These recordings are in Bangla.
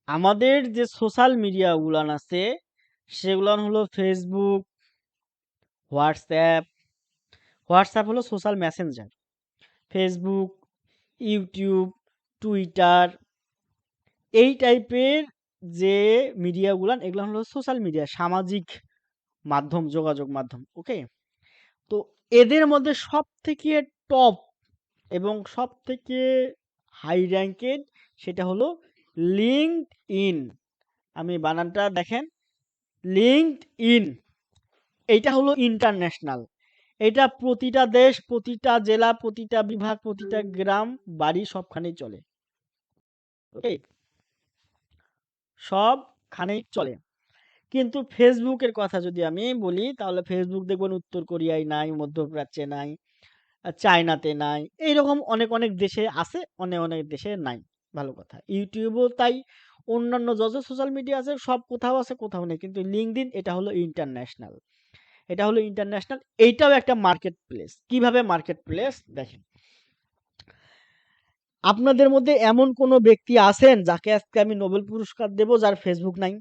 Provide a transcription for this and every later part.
আমাদের যে সোশ্যাল মিডিয়া গুলান আছে সেগুলান হলো ফেসবুক, হোয়াটসঅ্যাপ। হোয়াটসঅ্যাপ হলো social Messenger. Facebook, YouTube, Twitter, এই টাইপের যে মিডিয়াগুলান এগুলো হলো সোশ্যাল মিডিয়া, সামাজিক মাধ্যম, যোগাযোগ মাধ্যম। ওকে, তো এদের মধ্যে সব থেকে টপ এবং সব থেকে হাই র্যাঙ্কেড সেটা হলো লিঙ্কড ইন। আমি বানানটা দেখেন, লিঙ্কড ইন। এইটা হলো ইন্টারন্যাশনাল। এটা প্রতিটা দেশ, প্রতিটা জেলা, প্রতিটা বিভাগ, প্রতিটা গ্রাম বাড়ি সবখানেই চলে। ওকে, সবখানেই চলে। কিন্তু ফেসবুকের কথা যদি আমি বলি তাহলে ফেসবুক দেখবেন উত্তর কোরিয়ায় নাই, মধ্যপ্রাচ্যে নাই, চায়নাতে নাই, এইরকম অনেক অনেক দেশে আছে, অনেক অনেক দেশে নাই। ভালো কথা। ইউটিউবও তাই, অন্যান্য যত সোশ্যাল মিডিয়া আছে সব কোথাও আছে কোথাও নেই, কিন্তু লিঙ্কডইন এটা হলো ইন্টারন্যাশনাল। এটা হলো ইন্টারন্যাশনাল। এইটাও একটা মার্কেট প্লেস। কিভাবে মার্কেট প্লেস দেখেন, আপনাদের মধ্যে এমন কোনো ব্যক্তি আছেন যাকে আজকে আমি নোবেল পুরস্কার দেব যার ফেসবুক নাই?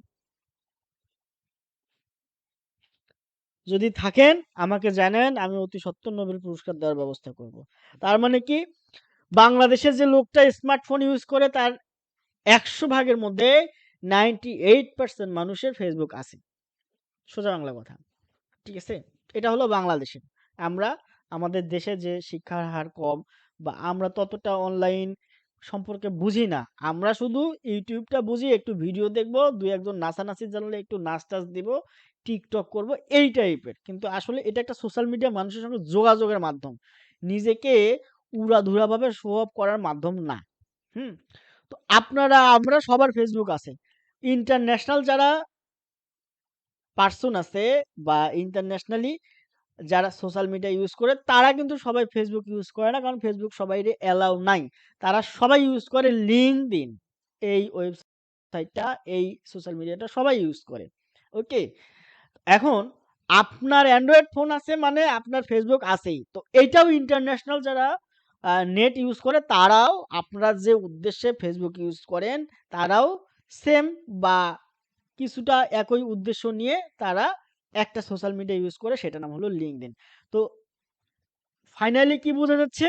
যদি থাকেন আমাকে জানেন, আমি অতি সত্বর নোবেল পুরস্কার দেওয়ার ব্যবস্থা করব। তার মানে কি, বাংলাদেশের যে লোকটা স্মার্টফোন ইউজ করে তার 100 ভাগের মধ্যে 98% মানুষের ফেসবুক আছে। সোজা বাংলা কথা। ঠিক আছে, এটা হলো বাংলাদেশের। আমরা আমাদের দেশে যে শিক্ষার হার কম বা আমরা ততটা অনলাইন সম্পর্কে বুঝি না, আমরা শুধু ইউটিউবটা বুঝি, একটু ভিডিও দেখব, দুই একজন নাচানাচি জানলে একটু নাচ টাচ দিব, টিকটক করব, এই টাইপের। কিন্তু আসলে এটা একটা সোশ্যাল মিডিয়া, মানুষের সঙ্গে যোগাযোগের মাধ্যম, নিজেকে উড়াধুরা ভাবে শো অফ করার মাধ্যম না। হুম, তো আপনারা আমরা সবার ফেসবুক আছে। ইন্টারন্যাশনাল যারা পার্সন আছে বা ইন্টারন্যাশনালি যারা সোশ্যাল মিডিয়া ইউজ করে তারা কিন্তু সবাই ফেসবুক ইউজ করে না, কারণ ফেসবুক সবাই অ্যালাউ নাই। তারা সবাই ইউজ করে লিঙ্কডইন। এই ওয়েবসাইটটা, এই সোশ্যাল মিডিয়াটা সবাই ইউজ করে। ওকে, এখন আপনার অ্যান্ড্রয়েড ফোন আছে মানে আপনার ফেসবুক আছেই, তো এইটাও ইন্টারন্যাশনাল যারা নেট ইউজ করে তারাও আপনারা যে উদ্দেশ্যে ফেসবুক ইউজ করেন তারাও সেম বা কিছুটা একই উদ্দেশ্য নিয়ে তারা একটা সোশ্যাল মিডিয়া ইউজ করে, সেটা নাম হলো লিঙ্কডইন। তো ফাইনালি কি বোঝা যাচ্ছে,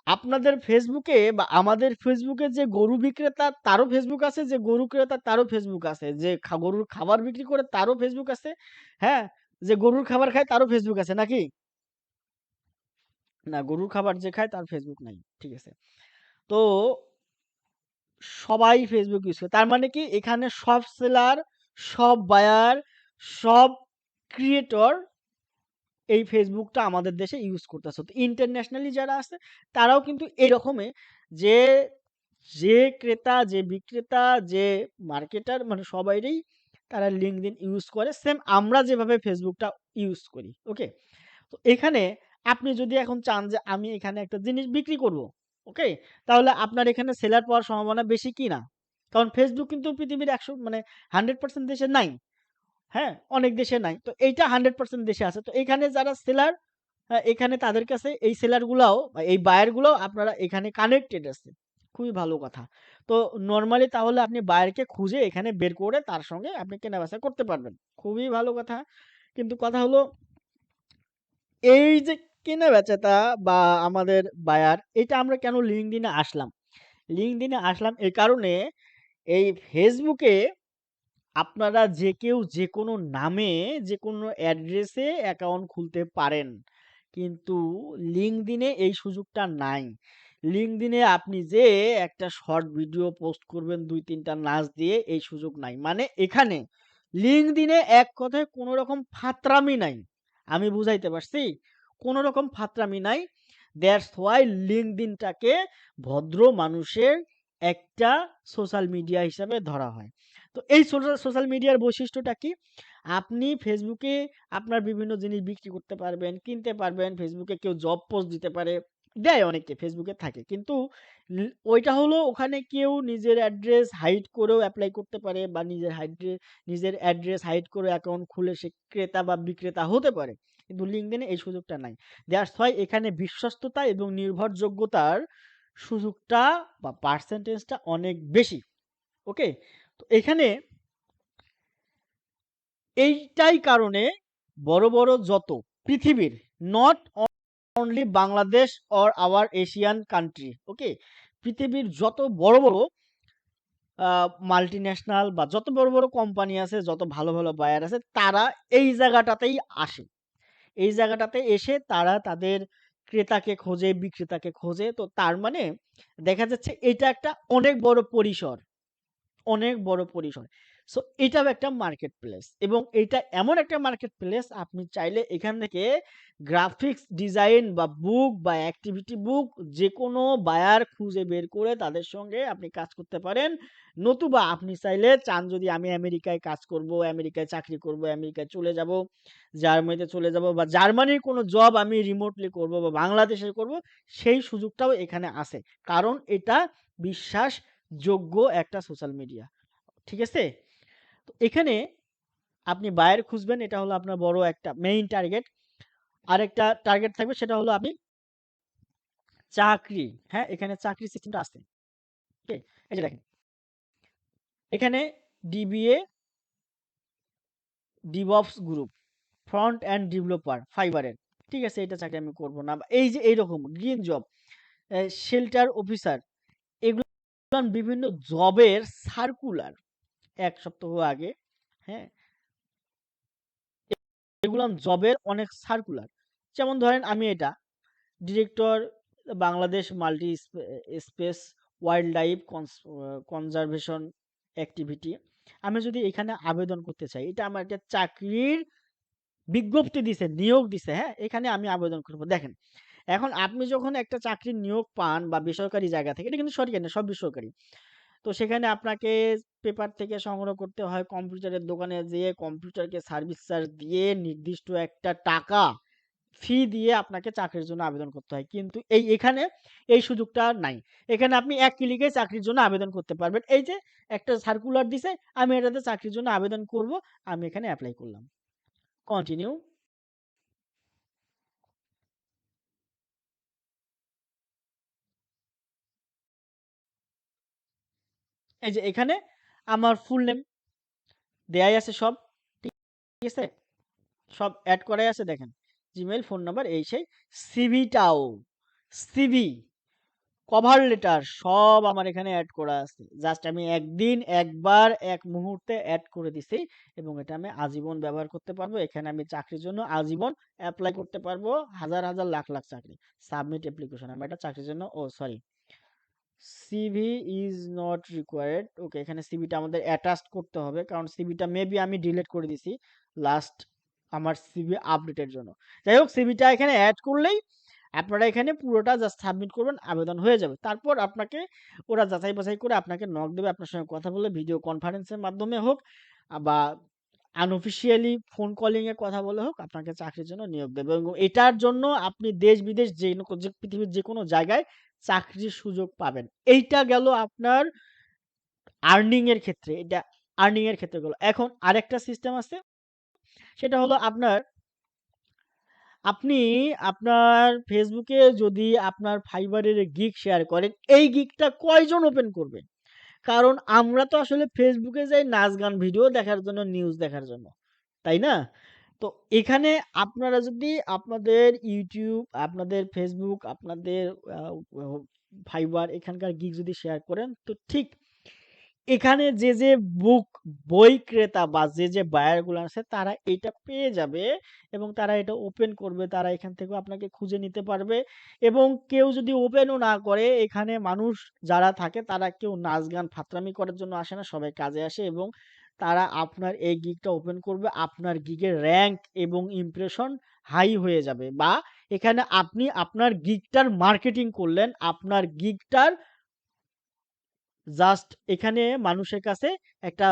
আপনাদের ফেসবুকে বা আমাদের ফেসবুকে যে গরু বিক্রেতা তারও ফেসবুক আছে, যে গরু ক্রেতা তারও ফেসবুক আছে, যে গরুর খাবার বিক্রি করে তারও ফেসবুক আছে, হ্যাঁ, যে গরুর খাবার খায় তারও ফেসবুক আছে নাকি? না, গরুর খাবার যে খায় তার ফেসবুক নাই। ঠিক আছে, তো সবাই ফেসবুক ইউজ করে, তার মানে কি এখানে সব সেলার, সব বায়ার, সব ক্রিয়েটর এই ফেসবুকটা আমাদের দেশে ইউজ করতেছে। তো ইন্টারন্যাশনালি যারা আছে তারাও কিন্তু এরকমই, যে যে ক্রেতা, যে বিক্রেতা, যে মার্কেটার, মানে সবাইরই তারা লিঙ্কডইন ইউজ করে, সেম আমরা যেভাবে ফেসবুকটা ইউজ করি। ওকে, তো এখানে আপনি যদি এখন চান যে আমি এখানে একটা জিনিস বিক্রি করব, ওকে, তাহলে আপনার এখানে সেলার পাওয়ার সম্ভাবনা বেশি কি না? কারণ ফেসবুক কিন্তু পৃথিবীর 100 মানে 100% দেশে নাই। হ্যাঁ, অনেক দেশে নাই। তো এইটা 100% দেশে আছে। তো এখানে যারা সেলার, এখানে তাদের কাছে এই সেলার গুলাও বা এই বায়ার গুলাও আপনারা এখানে কানেক্টেড আছে। খুবই ভালো কথা। তো নরমালি তাহলে আপনি বায়ারকে খুঁজে এখানে বের করে তার সঙ্গে আপনি কেনাবেচা করতে পারবেন। খুবই ভালো কথা। কিন্তু কথা হলো, এই যে কেনাবেচাটা বা আমাদের বায়ার, এটা আমরা কেন লিঙ্কডইনে আসলাম? লিঙ্কডইনে আসলাম এই কারণে, এই ফেসবুকে আপনারা যে কেউ যেকোনো নামে যেকোনো অ্যাড্রেসে অ্যাকাউন্ট খুলতে পারেন। কিন্তু লিঙ্কডইনে এই সুযোগটা নাই। লিঙ্কডইনে আপনি যে একটা শর্ট ভিডিও পোস্ট করবেন ২-৩ টা নাচ দিয়ে, এই সুযোগ নাই। মানে এখানে লিঙ্কডইনে এক কথায় কোনো রকম ফাত্রামি নাই। আমি বুঝাইতে পারছি? কোনো রকম ফাত্রামি নাই। দ্যাটস হোয়াই লিঙ্কডইনটাকে ভদ্র মানুষের একটা সোশ্যাল মিডিয়া হিসাবে ধরা হয়। তো এই সোশ্যাল মিডিয়ার বৈশিষ্ট্যটা কি? আপনি ফেসবুকে আপনার বিভিন্ন জিনিস বিক্রি করতে পারবেন, কিনতে পারবেন। ফেসবুকে কেউ জব পোস্ট দিতে পারে, দেয় অনেকে, ফেসবুকে থাকে। কিন্তু ওইটা হলো ওখানে কেউ নিজের অ্যাড্রেস হাইড করেও এপ্লাই করতে পারে বা নিজের অ্যাড্রেস হাইড করে অ্যাকাউন্ট খুলে সে ক্রেতা বা বিক্রেতা হতে পারে। কিন্তু লিঙ্কডইনে এই সুযোগটা নাই। দ্যাটস হোয়াই এখানে বিশ্বস্ততা এবং নির্ভরযোগ্যতার সুযোগটা বা পার্সেন্টেজটা অনেক বেশি। ওকে, তো এখানে এইটাই কারণে বড় বড় যত পৃথিবীর, not only Bangladesh or our Asian country, okay, পৃথিবীর যত বড় বড় মাল্টি ন্যাশনাল বা যত বড় বড় কোম্পানি আছে, যত ভালো ভালো বায়ার আছে, তারা এই জায়গাটাতেই আসে। এই জায়গাটাতে এসে তারা তাদের ক্রেতাকে খোঁজে, বিক্রেতাকে খোঁজে। তো তার মানে দেখা যাচ্ছে এটা একটা অনেক বড় পরিসর, অনেক বড় পরিসর। সো এটাও একটা মার্কেট প্লেস, এবং এটা এমন একটা মার্কেট প্লেস, আপনি চাইলে এখান থেকে গ্রাফিক্স ডিজাইন বা বুক বা অ্যাক্টিভিটি বুক যে কোনো বায়ার খুঁজে বের করে তাদের সঙ্গে আপনি কাজ করতে পারেন। নতুবা আপনি চাইলে চান যদি আমি আমেরিকায় কাজ করব, আমেরিকায় চাকরি করব, আমেরিকায় চলে যাব, জার্মানিতে চলে যাব, বা জার্মানির কোনো জব আমি রিমোটলি করব বা বাংলাদেশে করব, সেই সুযোগটাও এখানে আছে। কারণ এটা বিশ্বাসযোগ্য একটা সোশ্যাল মিডিয়া। ঠিক আছে? তো এখানে আপনি বায়ার খুঁজবেন, এটা হলো আপনার বড় একটা মেইন টার্গেট। আরেকটা টার্গেট থাকবে, সেটা হলো আপনি চাকরি। হ্যাঁ, এখানে চাকরি সিস্টেমটা আছে। ওকে, এই যে দেখেন এখানে DBA, DevOps group, front end developer ফাইবারের। ঠিক আছে, এটা চাকরি আমি করব না। বা এই যে এইরকম গ্রিন জব, শেল্টার অফিসার, এগুলো বিভিন্ন জবের সার্কুলার 1 সপ্তাহ আগে, হ্যাঁ, এগুলো জবের অনেক সার্কুলার। যেমন ধরেন আমি এটা director, Bangladesh multi space wild life conservation activity. আমি যদি এখানে আবেদন করতে চাই, এটা আমার একটা চাকরির বিজ্ঞপ্তি দিছে, নিয়োগ দিছে, হ্যাঁ, এখানে আমি আবেদন করব। দেখেন, এখন আপনি যখন একটা চাকরির নিয়োগ পান বা বেসরকারি জায়গা থেকে, এটা কিন্তু সরকারি না, সব বেসরকারি। তো সেখানে আপনাকে পেপার থেকে সংগ্রহ করতে হয়, কম্পিউটারের দোকানে যেয়ে কম্পিউটারকে সার্ভিস চার্জ দিয়ে নির্দিষ্ট একটা টাকা ফি দিয়ে আপনাকে চাকরির জন্য আবেদন করতে হয়। কিন্তু এখানে এই সুযোগটা নাই। এখানে আপনি এক ক্লিকে চাকরির জন্য আবেদন করতে পারবেন। এই যে একটা সার্কুলার দিছে, আমি এটাতে চাকরির জন্য আবেদন করব, আমি এখানে এপ্লাই করলাম। কন্টিনিউ। এই যে এখানে আমার ফুল নেম দেয়াই আছে সব, ঠিক আছে? সব এড করাই আছে, দেখেন জিমেইল, ফোন নাম্বার, এই সেই। সিভিটাও, সিভি, কভার লেটার সব আমার এখানে অ্যাড করা আছে। জাস্ট আমি একদিন একবার এক মুহূর্তে অ্যাড করে দিছি, এবং এটা আমি আজীবন ব্যবহার করতে পারবো। এখানে আমি চাকরির জন্য আজীবন অ্যাপ্লাই করতে পারবো, হাজার হাজার লাখ লাখ চাকরি। সাবমিট অ্যাপ্লিকেশন, আমি এটা চাকরির জন্য, ও sorry, CV is not required. Okay, এখানে সিভিটা আমাদের অ্যাটাচড করতে হবে, কারণ সিভিটা মেবি আমি ডিলিট করে দিছি লাস্ট আমার সিভি আপডেটের জন্য। যাই হোক, সিভিটা এখানে অ্যাড করলেই আপনারা এখানে পুরোটা জাস্ট সাবমিট করবেন, আবেদন হয়ে যাবে। তারপর আপনাকে ওরা যাচাই বাছাই করে আপনাকে নক দেবে, আপনার সঙ্গে কথা বলে ভিডিও কনফারেন্সের মাধ্যমে হোক বা আনঅফিসিয়ালি ফোন কলিং এ কথা বলে হোক, আপনাকে চাকরির জন্য নিয়োগ দেবে। এবং এটার জন্য আপনি দেশ বিদেশ পৃথিবীর যে কোনো জায়গায় চাকরির সুযোগ পাবেন। এইটা গেল আপনার আর্নিং এর ক্ষেত্রে, এটা আর্নিং এর ক্ষেত্রে গেল। এখন আরেকটা সিস্টেম আছে, সেটা হলো আপনার, আপনি আপনার ফেসবুকে যদি আপনার ফাইবারের গিগ শেয়ার করেন, এই গিগটা কয়জন ওপেন করবে? কারণ আমরা তো আসলে ফেসবুকে যাই নাচ গান ভিডিও দেখার জন্য, নিউজ দেখার জন্য, তাই না? তো এখানে আপনারা যদি আপনাদের ইউটিউব, আপনাদের ফেসবুক, আপনাদের ফাইবার এখানকার গিগ যদি শেয়ার করেন, তো ঠিক এখানে যে বই ক্রেতা বা যে বায়ার গুলো আছে, তারা এটা পেয়ে যাবে, এবং তারা এটা ওপেন করবে, তারা এখান থেকে আপনাকে খুঁজে নিতে পারবে। এবং কেউ যদি ওপেনও না করে, এখানে মানুষ যারা থাকে তারা কেউ নাচ গান ফাত্রামি করার জন্য আসে না, সবাই কাজে আসে। এবং তারা আপনার এই গিগটা ওপেন করবে, আপনার গিগের র্যাঙ্ক এবং ইমপ্রেশন হাই হয়ে যাবে। বা এখানে আপনি আপনার গিগটার মার্কেটিং করলেন, আপনার গিগটার জাস্ট এখানে মানুষের কাছে একটা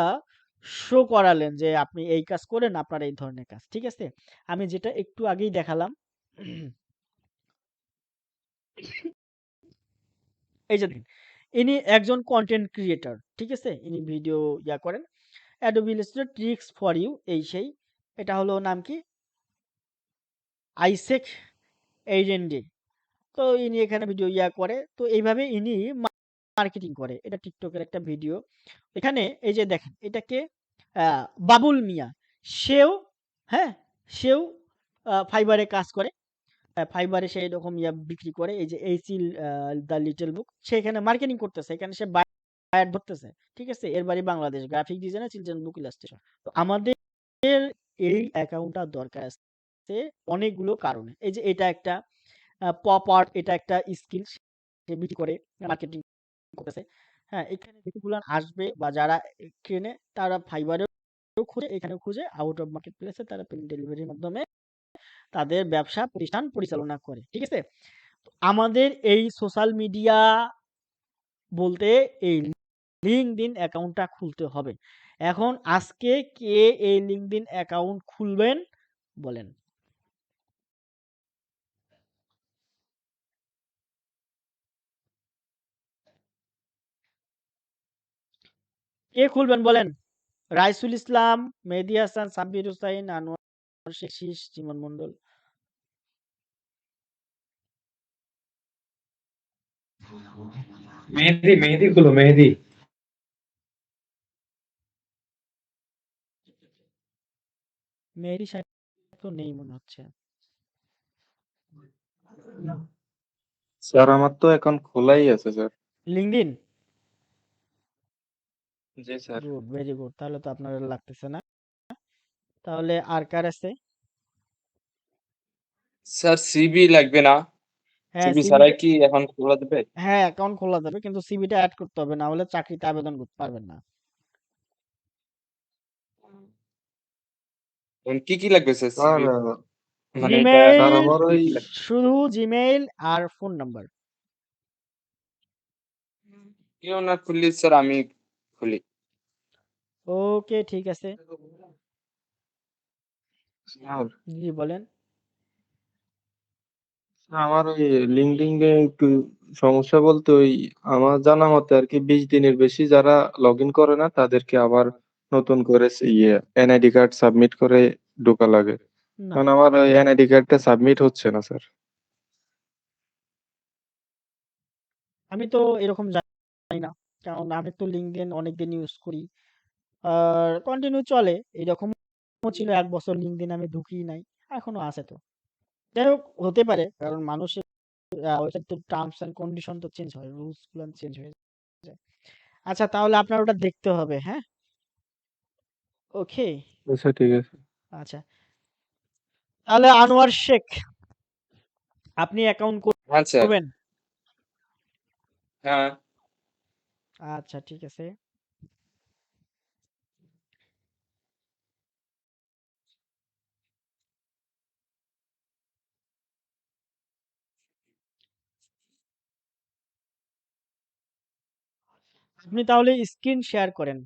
শো করালেন যে আপনি এই কাজ করেন, আপনার এই ধরনের কাজ। ঠিক আছে, আমি যেটা একটু আগেই দেখালাম, এই যে দেখেন, ইনি একজন কন্টেন্ট ক্রিয়েটর। ঠিক আছে, ইনি ভিডিও করেন, Adobe Illustrator tricks for you, এই সেই। এটা হলো নাম কি, আইসেক এইডেন্ডে। তো ইনি এখানে ভিডিও করে। তো এইভাবে ইনি মার্কেটিং করে। এটা টিকটকের একটা ভিডিও। এখানে এই যে দেখেন এটাকে বাবুল মিয়া, সেও হ্যাঁ সেও ফাইবারে কাজ করে। ফাইবারে সে এরকম বিক্রি করে, এই যে এই সিল দ্য লিটল বুক, সে এখানে মার্কেটিং করতেছে, এখানে সে বায়ার ধরতেছে। ঠিক আছে, এর বাড়ি বাংলাদেশ, গ্রাফিক ডিজাইনার, চিলড্রেন বুক ইলাস্ট্রেশন। তো আমাদের এই অ্যাকাউন্টটা দরকার আছে অনেকগুলো কারণে। এই যে এটা একটা পপ আর্ট, এটা একটা স্কিল, সে বিক্রি করে, মার্কেটিং করতেছে। হ্যাঁ, এখানে যেগুলো আসবে বা যারা কেনে তারা ফাইবারেও খুঁজে, এখানেও খুঁজে, আউট অফ মার্কেট প্লেসে তারা পেমেন্ট ডেলিভারির মাধ্যমে তাদের ব্যবসা প্রতিষ্ঠান পরিচালনা করে। ঠিক আছে, আমাদের এই সোশ্যাল মিডিয়া বলতে এই লিঙ্কডইন অ্যাকাউন্টটা খুলতে হবে। এখন আজকে কে এই লিঙ্কডইন অ্যাকাউন্ট খুলবেন বলেন? কে খুলবেন বলেন? রাইসুল ইসলাম, মেহেদী হাসান, সাব্বির হুসাইন, আনোয়ার শেখ, শীষ, জীবন মন্ডল। মেহেদি মেহেদি গুলো মেহেদি। মেহেদী সাহেব তো নেই মনে হচ্ছে। স্যার আমার তো অ্যাকাউন্ট খোলাই আছে স্যার। লিঙ্কডইন? জি স্যার। গুড, ভেরি গুড, তাহলে তো আপনার লাগতেছে না। তাহলে আর কার আছে? স্যার সিবি লাগবে না? হ্যাঁ, সিবি ছাড়াই সিভিটা। কি এখন খোলা দেবে? হ্যাঁ, অ্যাকাউন্ট খোলা যাবে, কিন্তু সিভিটা অ্যাড করতে হবে, না হলে চাকরিতে আবেদন করতে পারবেন না। কি কি লাগবে স্যার স্যার সিবি? মানে এটা স্যার জিমেইল, আমার কি ওই কি লাগবে? শুধু জিমেইল আর ফোন নাম্বার। কেউ না খুললি স্যার আমি খুলি। ওকে, ঠিক আছে। স্যার জি বলেন। আমার ওই লিঙ্কডইন এ একটু সমস্যা বলতে ওই আমার জানা মতে আর কি 20 দিনের বেশি যারা লগ ইন করে না তাদেরকে আবার নতুন করে এনআইডি কার্ড সাবমিট করে ঢোকা লাগে। না, কারণ আমার ওই এনআইডি কার্ডটা সাবমিট হচ্ছে না স্যার। আমি তো এরকম জানি না, কারণ আমি তো লিঙ্কডইন অনেকদিন ইউজ করি আর কন্টিনিউ চলে। এরকমও ছিল 1 বছর লিঙ্কডইন আমি ঢুকি নাই, এখনো আছে তো। যাই হোক, হতে পারে, কারণ মানুষের ওইটা তো টার্মস এন্ড কন্ডিশন তো চেঞ্জ হয়, রুলস গুলো চেঞ্জ হয়ে যায়। আচ্ছা, তাহলে আপনার ওটা দেখতে হবে, হ্যাঁ। ওকে। আচ্ছা ঠিক আছে। আচ্ছা, তাহলে আনোয়ার শেখ, আপনি অ্যাকাউন্ট হ্যাঁ স্যার। করবেন? হ্যাঁ আচ্ছা, ঠিক আছে। আপনি তাহলে স্ক্রিন শেয়ার করেন।